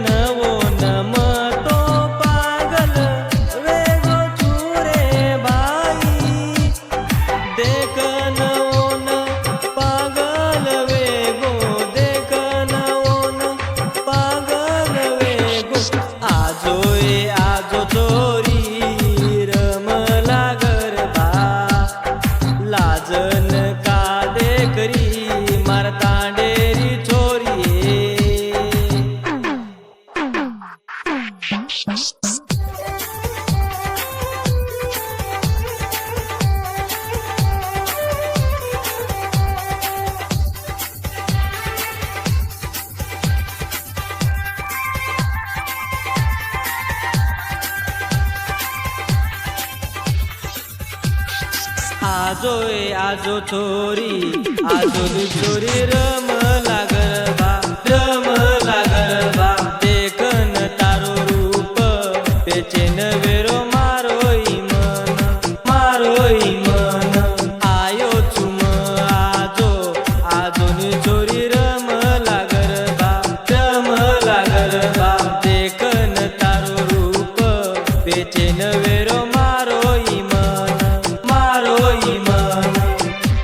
नवो नम तो पागल वेगो चूरे बाई देख नवो न पागल वेगो देख नवो न पागल वेगो आजो चोरी रमला गरबा लाजन का देखरी मारतांडेरी छोरी आजो छोरी चोरी रमला गरबा देखन तारो रूप पेचेन वेरो मारोई मन आयो चुम आजो चोरी रमला गरबा देखन तारो रूप पेचेन वेरो मारोई मन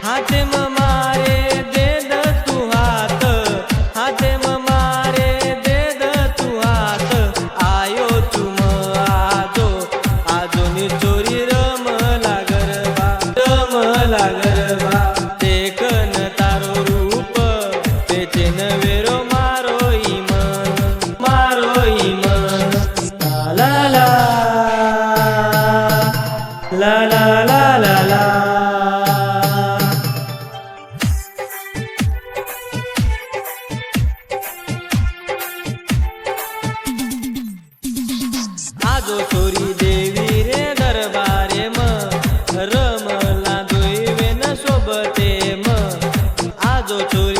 हाथे म मारे दे द तू हाथ हाथे म मारे दे द तू हाथ आयो तुम आजो नि चोरी रमला गरबा देखन तारो रूप पेचेन वेरो मारोई मन ला ला ला ला ला ला ला आजो चोरी देवी रे दरबारे रमला दोई वेन सोबते आजो चोरी